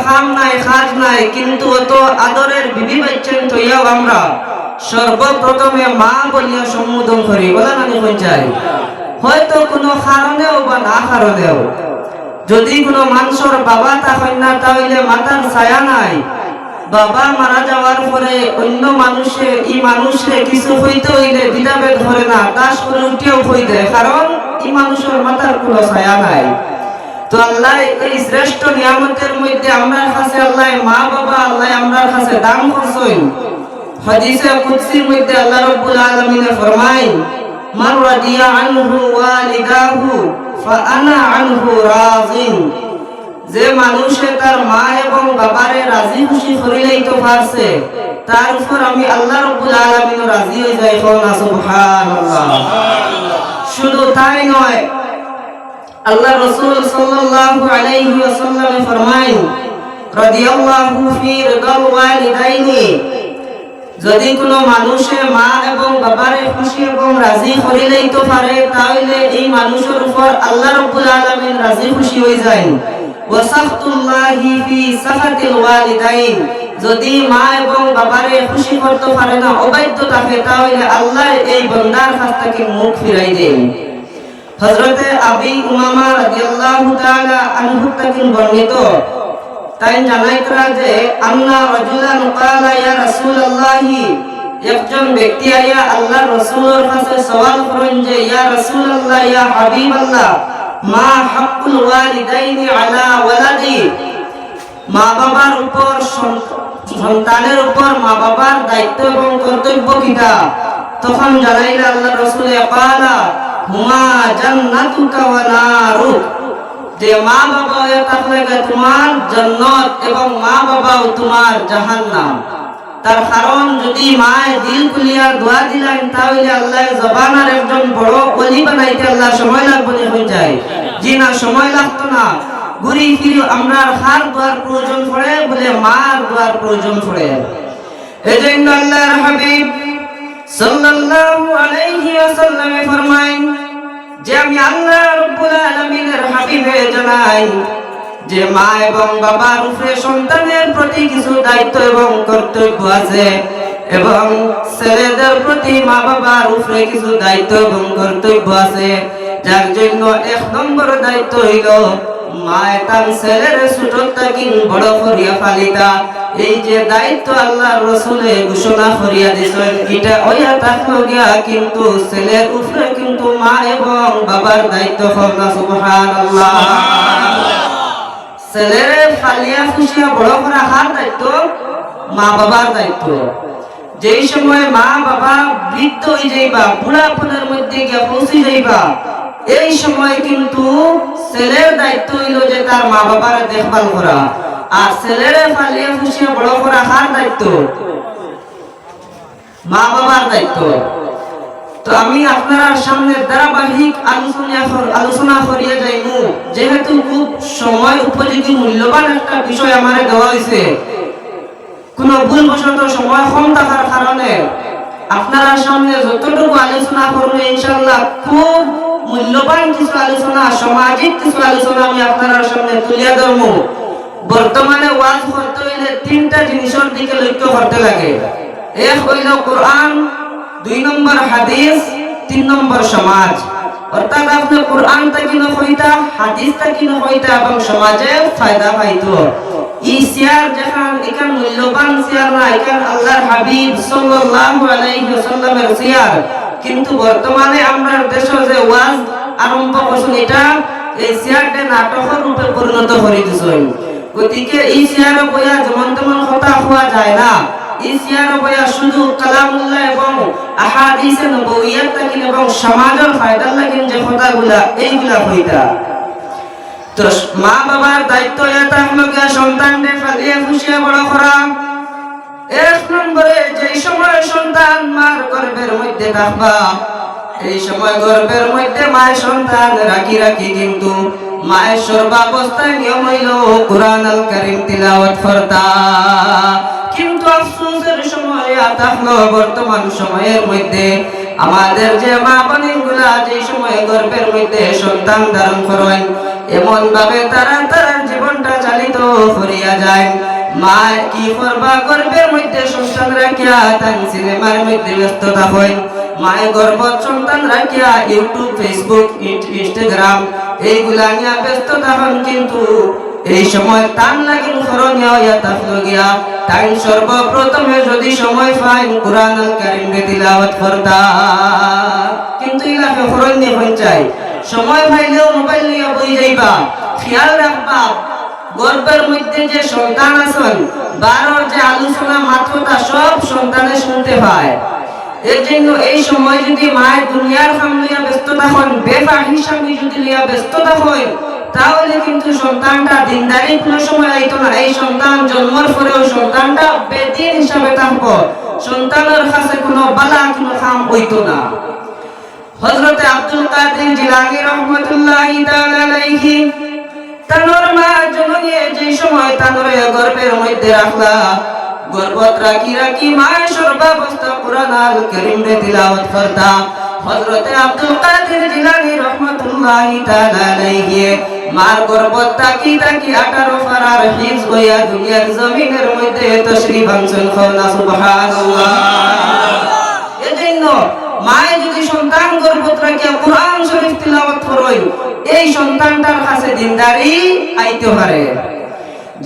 খাম নাই খাজ নাই, কিন্তু অত আদরের বিবি বাচ্চেন তৈয়াও আমরা সর্বপ্রথমে মা বলিয়া সম্বোধন করি। বলেন আমি চাই হয়তো কোনো কারণেও বা না কারণেও যদি কোনো মানুষের বাবা থাকেন না, তাহলে মাতার ছায়া নাই। বাবা মারা যাওয়ার পরে অন্য মানুষে এই মানুষে কিছু হইতে হইলে দ্বিধাভেদ করে না, দাস করে উঠিয়েও হইতে, কারণ এই মানুষের মাতার কোনো ছায়া নাই। তো আল্লাহ এই শ্রেষ্ঠ নিয়ামতের মধ্যে আমরা কাছে আল্লাহ মা বাবা আল্লাহ আমরা কাছে দান করছেন। হাদিসে কুদসির মধ্যে আল্লাহ রাব্বুল আলামিন ফরমায়, মান রাদিয়া আনহু ওয়ালিদাহু ফাআনা আনহু রাযিন। যে মানুষে তার মা এবং বাবারে রাজি খুশি করিলেই তো পারছে, তার উপর আমি আল্লাহ রাব্বুল আলামিন রাজি হয়ে যাই। সুবহানাল্লাহ। শুধু তাই নয়, আল্লাহ রাসূল সাল্লাল্লাহু আলাইহি ওয়াসাল্লাম ফরমায়, রাদিয়াল্লাহু ফি রিদাল ওয়ালিদাইনি। যদি কোনো মানুষে মা এবং বাবারে খুশি এবং রাজি করিলেই তো পারে, তাহলে এই মানুষের উপর আল্লাহ রাব্বুল আলামিন রাজি খুশি হয়ে যায়। ওয়াসাখতুল্লাহি ফি সাখাতিল ওয়ালিদাইন। যদি মা এবং বাবারে খুশি করতে পারে না, অবাধ্য থাকে, তাহলে আল্লাহ এই বান্দার কাছ থেকে মুখ ফিরাই দেন। হযরতে আবি উমামা রাদিয়াল্লাহু তাআলা আনহু থেকে বর্ণিত, তাই জানাইতরা যে আন্না রাজুলান ক্বালা ইয়া রাসূলুল্লাহি, একজন ব্যক্তি আয়া আল্লাহর রাসূলের কাছে সওয়াল করেন যে ইয়া রাসূলুল্লাহ, ইয়া হাবিবাল্লাহ, মা হাক্কুল ওয়ালিদাইনি আলা ওয়ালাদি। মা বাবার উপর সন্তানের উপর মা বাবার দায়িত্ব এবং কর্তব্য কিটা? তখন জানাইলেন আল্লাহর রাসূল, ক্বালা হুমা জান্নাতুকা ওয়া নারুক। যে মা বাবা থাকলে তোমার জান্নাত এবং মা বাবাও তোমার জাহান্নাম। তার কারণ যদি মায়ে দিল খুলিয়া দোয়া দিলেন, তাহলে আল্লাহ জবানার একজন বড় ওলি বানাইতে আল্লাহ সময় লাগবে হয়ে যায়। জি না, সময় লাগতো না। ঘুরি ফিরি আমরা হার দোয়ার প্রয়োজন পড়ে, বলে মার দোয়ার প্রয়োজন পড়ে। এজন্য আল্লাহর হাবিব সাল্লাল্লাহু আলাইহি ওয়াসাল্লাম ফরমায় যে আমি আল্লাহ রাব্বুল আলামিনের হাবিবে জানাই যে মা এবং বাবার উপরে সন্তানের প্রতি কিছু দায়িত্ব এবং কর্তব্য আছে, এবং ছেলেদের প্রতি মা বাবার উপরে কিছু দায়িত্ব এবং কর্তব্য আছে। যার জন্য এক নম্বর দায়িত্ব হইল মায়ে তার ছেলের ছোট থেকে বড় করিয়া পালিতা। এই যে দায়িত্ব আল্লাহর রাসূলে ঘোষণা করিয়া দিয়েছেন, এটা ওইয়া থাকলো গিয়া, কিন্তু ছেলের উপরে কিন্তু মা এবং বাবার দায়িত্ব হয় না। সুবহানাল্লাহ। ছেলের ফালিয়া খুশিয়া বড় করা কার দায়িত্ব? মা বাবার দায়িত্ব। যেই সময় মা বাবা বৃদ্ধ হয়ে যাইবা, বুড়াপনের মধ্যে গিয়া পৌঁছে যাইবা, এই সময় কিন্তু ছেলের দায়িত্ব হইল যে তার মা বাবার দেখভাল করা। আর ছেলের ফালিয়া খুশিয়া বড় করা কার দায়িত্ব? মা বাবার দায়িত্ব। তো আমি আপনার সামনে ধারাবাহিক আলোচনা করিয়া যাইমু, যেহেতু খুব সময় উপযোগী মূল্যবান একটা বিষয় আমার দেওয়া হয়েছে। কোন ভুলবশত সময় কম থাকার কারণে আপনারা সামনে যতটুকু আলোচনা করবো ইনশাআল্লাহ খুব মূল্যবান কিছু আলোচনা, সামাজিক কিছু আলোচনা আমি আপনার সামনে তুলিয়া ধরবো। বর্তমানে ওয়াজ করতে হইলে তিনটা জিনিসের দিকে লক্ষ্য করতে লাগে। এক হইল কোরআন, 2 নম্বর হাদিস, 3 নম্বর সমাজ। অর্থাৎ আপনি কোরআন থেকে হইতা, হাদিস থেকে হইতা এবং সমাজে ফায়দা পাইতো। এই শেয়ার যেখান এখান মূল্যবান শেয়ার না, এখান আল্লাহর হাবিব সাল্লাল্লাহু আলাইহি ওয়াসাল্লামের শেয়ার। কিন্তু বর্তমানে আমরা দেশে যে ওয়াজ আরম্ভ করছেন, এটা এই শেয়ারটা নাটকের রূপে পরিণত করে দিয়েছেন। গতিকে এই শেয়ার বইয়া যেমন তেমন কথা হওয়া যায় না। এই শেয়ার বইয়া শুধু কালামুল্লাহ এবং আহাদিসে নবওয়িয়াত থেকে এবং সমাজের ফায়দার লাগি যে কথাগুলা, এইগুলা হইতা। তো মা বাবার দায়িত্ব এটা হলো গিয়া সন্তানদের ফালিয়া খুশিয়া বড় করা। এক নম্বরে যেই সময় সন্তান মার গর্ভের মধ্যে থাকবা, এই সময় গর্ভের মধ্যে মায়ের সন্তান রাখি কিন্তু মায়ের সর্বাবস্থায় নিয়ম হইল কুরআন আল কারীম তিলাওয়াত করতা। কিন্তু আফসোসের সময় থাকলো বর্তমান সময়ের মধ্যে আমাদের যে মা বোনগুলা যে সময় গর্ভের মধ্যে সন্তান ধারণ করেন, এমন ভাবে তারা তার জীবনটা চালিত করিয়া যায়। মা কি করবা, গর্ভের মধ্যে সন্তান রাখিয়া তাই সিনেমার মধ্যে ব্যস্ততা হয়। মায়ের গর্ভত সন্তান রাখিয়া ইউটিউব, ফেসবুক, ইনস্টাগ্রাম এইগুলা নিয়ে ব্যস্ততা হন। কিন্তু এই সময় তান লাগিন করণীয় ইয়া থাকলো গিয়া তাই সর্বপ্রথমে যদি সময় পাই কুরআন আল কারীম তিলাওয়াত করতা। কিন্তু ইলাকে করণীয় হন চাই, সময় পাইলেও মোবাইল নিয়ে বই যাইবা। খেয়াল রাখবা গর্ভের মধ্যে যে সন্তান আছেন বারোর যে আলোচনা মাত্রটা সব সন্তানে শুনতে পায়। এর জন্য এই সময় যদি মায়ের দুনিয়ার কাম নিয়ে ব্যস্ততা হন, বেফাহি স্বামী যদি নিয়ে ব্যস্ততা হয়, তাহলে কিন্তু সন্তানটা দিনদারি কোনো সময় আইতো না। এই সন্তান জন্মের পরেও সন্তানটা বেদিন হিসাবে থাকবো, সন্তানের কাছে কোনো বালা কোনো কাম হইতো না। হযরত আব্দুল কাদের জিলানী রাহমাতুল্লাহি তাআলা আলাইহি তানোর মা জননী যে সময় তানোর গর্ভের মধ্যে রাখলা, গর্ভত রাখি মায়ের সর্বাবস্থা কুরআন আল কারীম তিলাওয়াত করতা। হযরত আব্দুল কাদের জিলানী রাহমাতুল্লাহি তাআলা আলাইহি মার গর্ভত থাকি 18 পারার হিফজ হইয়া দুনিয়ার জমিনের মধ্যে তশরীফ আনছেন। সুবহানাল্লাহ। এজন্য মায়ে যদি সন্তান গর্ভত রাখিয়া কুরআন শরীফ তিলাওয়াত করে, এই সন্তানটার কাছে দিনদারি আইতে পারে।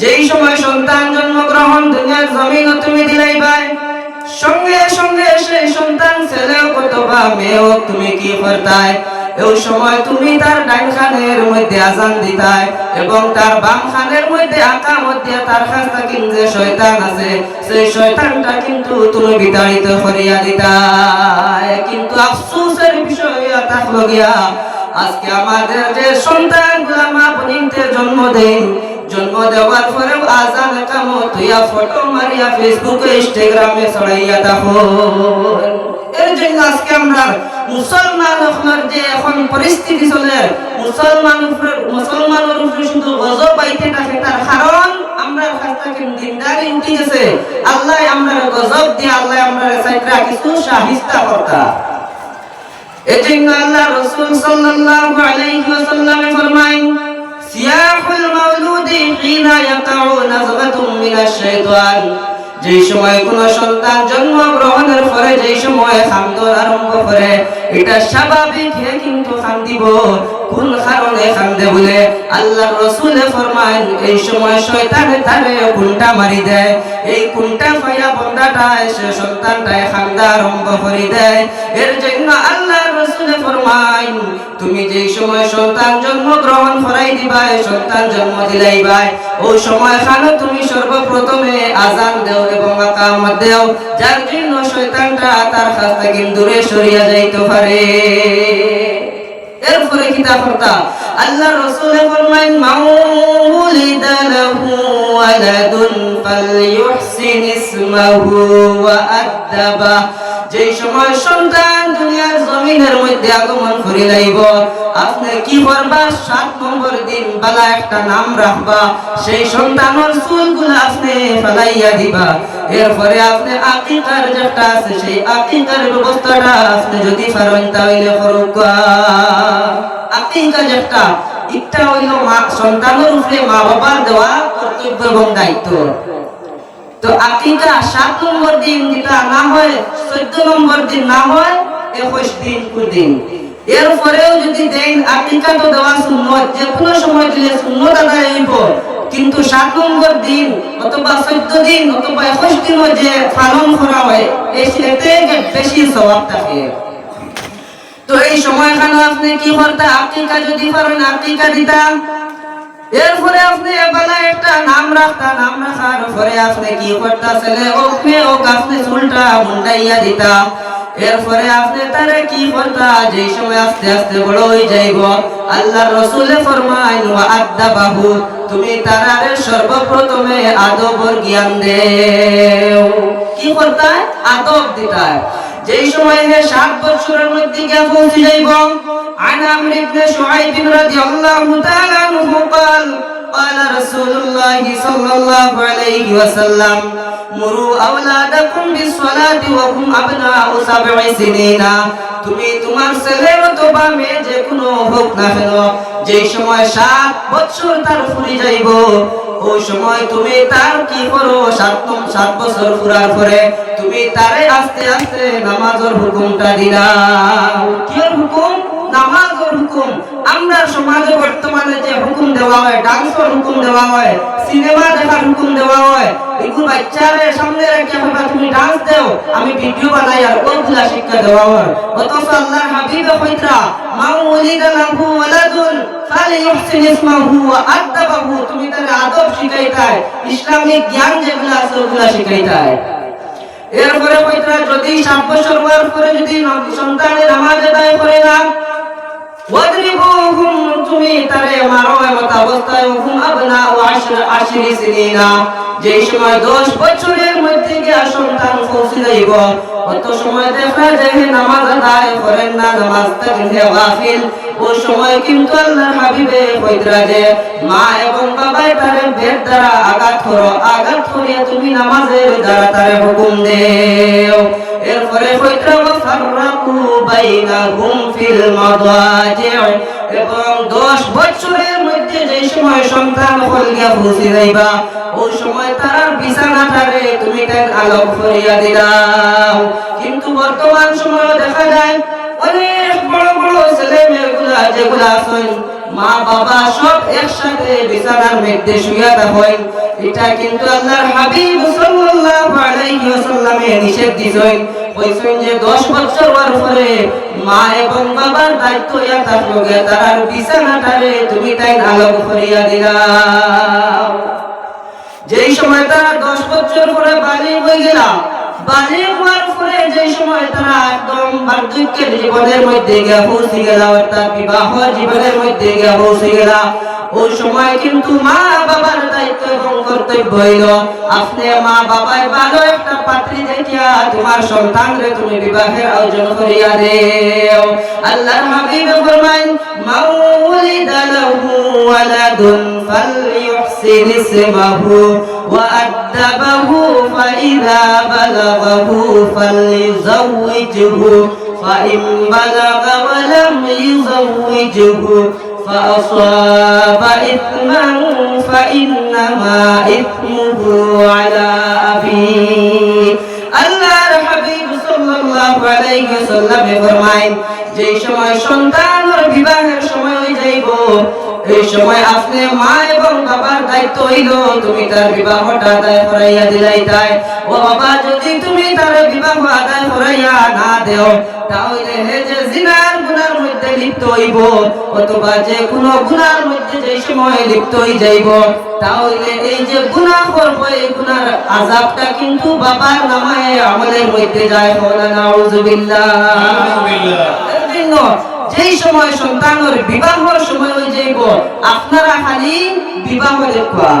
যেই সময় সন্তান জন্মগ্রহণ দুনিয়ার জমিন তুমি দিলাইবাই, সঙ্গে সঙ্গে সেই সন্তান ছেলে অথবা মেয়ে তুমি কি করতাই, এই সময় তুমি তার ডাইন খানের মধ্যে আজান দিতাই এবং তার বাম খানের মধ্যে আকামত দিয়া তার কাছ থেকে যে শয়তান আছে সেই শয়তানটা কিন্তু তুমি বিতাড়িত করিয়া দিতাই। কিন্তু আফসোসের বিষয় থাকলো গিয়া আজকে আমাদের যে সন্তানগুলা মা বোনদের জন্ম দেন, জন্ম দেওয়ার পরেও আজান একামত হইয়া ফটো মারিয়া ফেসবুকে ইনস্টাগ্রামে ছড়াইয়া থাকুন। এর জন্য আজকে আমরা মুসলমানের যে এখন পরিস্থিতি চলে, মুসলমানের উপরে শুধু গজব পাইতে থাকে, তার কারণ আমরা কাছ থেকে দিনদারি উঠে গেছে। আল্লাহ আমরা গজব দিয়ে আল্লাহ আমরা সাইডরা কিছু সাহিস্তা করতা। এজন্য আল্লাহ রাসূল সাল্লাল্লাহু আলাইহি ওয়াসাল্লাম ফরমায়, সিয়াহুল মাউলুদি হিনা ইয়াকাউ নাযগাতুম মিনাশ শাইতান। যেই সময় কোন সন্তান জন্মগ্রহণের পরে যেই সময় খান্দন আরম্ভ করে, এটা স্বাভাবিক হে কিন্তু খান্দিব। কোন কারণে কান্দে বলে আল্লাহর রাসূল ফরমান, এই সময় শয়তানে তারে কুনটা মারি দেয়। এই কুনটা পায়া বান্দাটা এসে সন্তানটায় কান্দা আরম্ভ করে দেয়। এর জন্য আল্লাহর রাসূল ফরমান, তুমি যেই সময় সন্তান জন্মগ্রহণ করাই দিবা, সন্তান জন্ম দিলাইবা, ওই সময় খানো তুমি সর্বপ্রথমে আজান দেও এবং আকামত দেও, যার জন্য শয়তানটা তার কাছ থেকে দূরে সরিয়া যাইতে পারে। এরপরে কিতা করতা আল্লাহ রাসূল ফরমায়, মাউলিদা লাহু ওয়ালাদুন ফালইউহসিন ইসমাহু ওয়া আদাবা। যেই সময় সন্তান দুনিয়ার জমিনের মধ্যে আগমন করি লাইব, আপনি কি করবা, 7 নম্বর দিন বালা একটা নাম রাখবা, সেই সন্তানের চুলগুলো আপনি ফেলাইয়া দিবা। এরপরে আপনি আকিকার যেটা আছে সেই আকিকার ব্যবস্থাটা আপনি যদি পারেন তাহলে করুকা। আকিকা যেটা এটা হইল সন্তানের উপরে মা বাবার দেওয়া কর্তব্য এবং দায়িত্ব। তো আকিকা 7 নম্বর দিন যেটা না হয়, 14 নম্বর দিন না হয়, 21 দিন দিন। এরপরেও যদি দেন আকিকা তো দেওয়া সুন্নত, যে কোনো সময় দিলে সুন্নত আদায় হইব। কিন্তু 7 নম্বর দিন অথবা 14 দিন অথবা 21 দিন যে পালন করা হয়, এতে বেশি সওয়াব থাকে। তো এই সময়খানে আপনি কি করতে, আকিকা যদি পারেন আকিকা দিতাম। এরপরে আপনি বেলা একটা নাম রাখতা, নাম রাখার পরে আপনি কি করতা, ছেলে ওকে আপনি চুলটা মুন্ডাইয়া দিতা। এরপরে আপনি তারে কি করতা, যে সময় আস্তে আস্তে বড় হয়ে যাইব, আল্লাহর রাসূল ফরমায়, ওয়া আদাবাহু, তুমি তারারে সর্বপ্রথমে আদবর জ্ঞান দেও। কি করতা, আদব দিতা। যেই সময় 7 বছরের মধ্যে গিয়া পৌঁছে যাইব। عن عمرو بن شعيب رضي الله تعالى عنه قال قال رسول الله صلى الله عليه وسلم مروا أولادكم بالصلاة وهم أبناء 7 سنين। তুমি তোমার ছেলে অথবা মেয়ে যে কোনো হোক না কেন, যেই সময় 7 বছর তার ফুরি যাইব, ওই সময় তুমি তার কি করো 7 বছর পুরার পরে তুমি তারে আস্তে আস্তে নামাজের হুকুমটা দিলাও। কি হুকুম? নামাজের হুকুম। আমরা সমাজে বর্তমানে যে হুকুম দেওয়া হয়, ডান্সের হুকুম দেওয়া হয়, সিনেমা দেখার হুকুম দেওয়া হয়, এগুলো বাচ্চারে সামনে রেখে বাবা তুমি ডান্স দাও, আমি ভিডিও বানাই, আর ওগুলা শিক্ষা দেওয়া হয়। অথচ আল্লাহর হাবিব কইরা মা ওয়ালিদা লাহু ওয়ালাদুন ফালিইহসিন ইসমাহু ওয়া আদাবাহু, তুমি তার আদব শিখাইতাই, ইসলামিক জ্ঞান যেগুলো আছে ওগুলা শিখাইতাই। এরপরে কইরা যদি 7 বছর হওয়ার পরে যদি সন্তানের নামাজ আদায় করে না, ওয়াদরিবুহুম, তুমি তারে মারো এমত অবস্থায়, হুম আবনা ও আশরি সিনিনা, যেই সময় 10 বছরের মধ্যে গিয়া সন্তান পৌঁছে যাইব, কত সময় দেখা যায় নামাজ আদায় করেন না, নামাজ থেকে গাফিল। ওই সময় কিন্তু আল্লাহর হাবিবে কইরা যে মা এবং বাবাই তারে বেদ দ্বারা আঘাত করো, আঘাত করিয়া তুমি নামাজের দ্বারা তারে হুকুম দেও। এরপরে কইরা ফাররাকু বাইনাহুম ফিল মাদাজি', এবং 10 বছরের মধ্যে যে সময় সন্তান হলিয়া পৌঁছে যাইবা, ওই সময় তার বিছানাটারে তুমি তার আলোক করিয়া দিলাও। কিন্তু বর্তমান সময়ে দেখা যায় অনেক বড় বড় ছেলে মেয়েগুলা যেগুলা আছেন, মা বাবা সব একসাথে বিছানার মধ্যে শুইয়া থাকেন। এটা কিন্তু আল্লাহর হাবিব সাল্লাল্লাহু আলাইহি ওয়াসাল্লামে নিষেধ দিয়েছেন। কইছেন যে 10 বছর হওয়ার পরে মা এবং বাবার দায়িত্ব ইয়া থাকলো গে তার বিছানাটারে তুমি তাই আলোক করিয়া দিলাও। যেই সময় তারা 10 বছর পরে বালিগ হয়ে গেল, বালিগ হওয়ার পরে যেই সময় তারা একদম বার্ধক্যের জীবনের মধ্যে গিয়া পৌঁছে গেল, অর্থাৎ বিবাহ জীবনের মধ্যে গিয়া পৌঁছে গেল, ওই সময় কিন্তু মা বাবার দায়িত্ব এবং কর্তব্য হইল আপনি মা বাবাই ভালো একটা পাত্রী দেখিয়া তোমার সন্তানরে তুমি বিবাহের আয়োজন করিয়া দেও। আল্লাহর হাবিব ফরমায়েন মাউলিদা লাহু ওয়ালাদুন ফালইহসিন ইসমাহু ওয়া আদাবাহু ফাইযা বালাগাহু ফালইযাওইজহু ফাইন বালাগা ওয়া লাম ইযাওইজহু فأصاب إثما فإنما إثمه على أبيه। আল্লাহর হাবিব সাল্লাল্লাহু আলাইহি ওয়াসাল্লাম ফরমায়েন যে সময় সন্তানের বিবাহের সময় হয়ে যাইব, এই সময় আপনি মা এবং বাবার দায়িত্ব হইল তুমি তার বিবাহটা আদায় করাইয়া দিলাই। তাই ও বাবা, যদি তুমি তার বিবাহ আদায় করাইয়া না দেও, তাহলে হে যে জিনার গুনার মধ্যে লিপ্ত হইব অথবা যে কোনো গুনার মধ্যে যে সময় লিপ্ত হই যাইব, তাহলে এই যে গুনাহ করব এই গুনার আযাবটা কিন্তু বাবার নামে আমলের মধ্যে যায়। বলেন নাউযুবিল্লাহ। এর জন্য যেই সময় সন্তানের বিবাহের সময় হয়ে যাইব, আপনারা খালি বিবাহ দেখবা,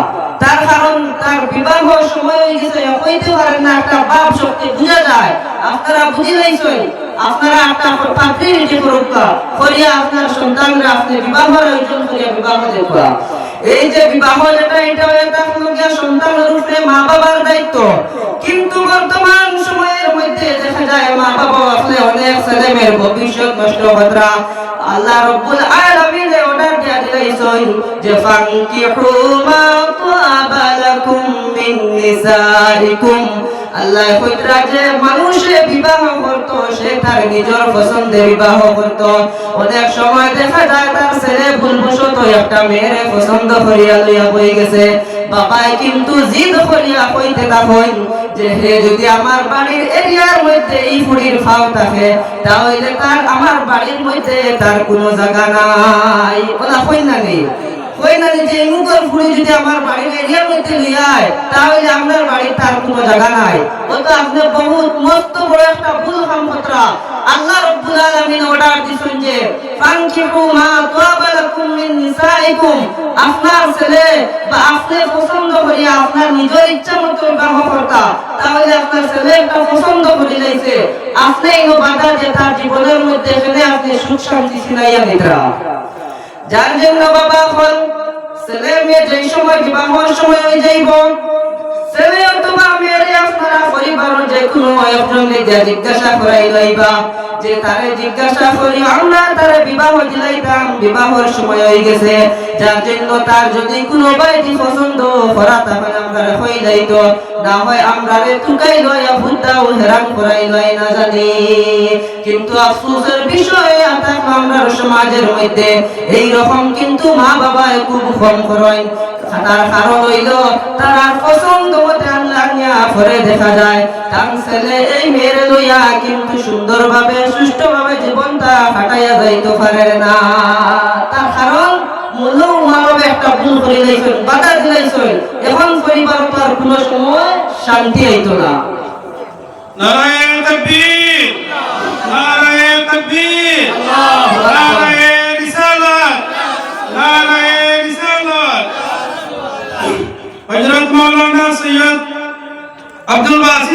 তার কারণ তার বিবাহ সময় হয়ে গেছে, হইতে পারেন না, একটা বাপ শক্তি বুঝা যায়। আপনারা বুঝি লাইছেন, আপনারা একটা পাত্রী রেডি করুকা করিয়া আপনার সন্তানরা আপনি বিবাহের আয়োজন করিয়া বিবাহ দেখবা। এই যে বিবাহ যেটা, এটা একটা সন্তানের উপরে মা বাবার দায়িত্ব। কিন্তু বর্তমান সময়ের মধ্যে দেখা যায় মা বাবা আসলে অনেক ছেলে মেয়ের ভবিষ্যৎ নষ্ট করা। আল্লাহ রাব্বুল আলামিন অর্ডার দিয়া দিয়েছেন যে ফানকিহু মা তাবা লাকুম মিন নিসাইকুম। আল্লাহ কইরা যে মানুষে বিবাহ করত সে তার নিজের পছন্দে বিবাহ করত। অনেক সময় দেখা যায় তার ছেলে ভুলবশত একটা মেয়ের পছন্দ করিয়া লইয়া বই গেছে, বাবাই কিন্তু জিদ করিয়া কইতে থাকেন যে হে যদি আমার বাড়ির এরিয়ার মধ্যে এই ফুড়ির ফাও থাকে তাহলে তার আমার বাড়ির মধ্যে তার কোনো জায়গা নাই। ওলা কই না নেই, কই না যে মুগর ফুড়ি যদি আমার বাড়ির এরিয়ার মধ্যে লিয়ায় তাহলে আমার বাড়ির তার কোনো জায়গা নাই। ও তো আপনি বহুত মস্ত বড় একটা ভুল কাম করা। আল্লাহ রাব্বুল আলামিন অর্ডার দিছেন যে ফানকিহু মা তাবা লাকুম মিন নিসাইকুম, আপনার ছেলে বা আপনি পছন্দ করিয়া আপনার নিজের ইচ্ছা মতো বিবাহ করতা, তাহলে আপনার ছেলে একটা পছন্দ করে লাইছে, আপনি এই বাধা যে তার জীবনের মধ্যে এখানে আপনি সুখ শান্তি ছিনাইয়া নিতা। যার জন্য বাবা হল ছেলে মেয়ে যেই সময় বিবাহের সময় হয়ে যাইব, ছেলে অথবা মেয়েরে আপনারা পরিবারের যে কোনো একজনকে জিজ্ঞাসা করাই লইবা যে তারে জিজ্ঞাসা করি আমরা তারে বিবাহ দিলাইতাম, বিবাহের সময় হয়ে গেছে, যার জন্য তার যদি কোনো বাইটি পছন্দ করা তখন আমরা হই যাইতো না হয় আমরা রে তুকাই লয়া ভুদ্দাও হেরান করাই লয় না জানি কিন্তু আফসোসের বিষয় আমরা সমাজের মধ্যে এই রকম কিন্তু মা বাবা খুব কম করেন তার কারণ হইল তারা পছন্দ মতে আল্লাহ নিয়া করে দেখা যায় তার ছেলে এই মেয়ের লইয়া কিন্তু সুন্দরভাবে সুষ্ঠুভাবে জীবনটা কাটাইয়া যাইতে পারে না তার কারণ মূল মা বাবা একটা ভুল করে দিয়েছেন বাধা দিয়েছেন এখন পরিবার তো আর কোনো সময় শান্তি হইতো না নারায়ে তাকবীর নারায়ে তাকবীর নারায়ে রিসালাত নারায়ে রিসালাত হযরত মাওলানা সৈয়দ আব্দুল বাসিত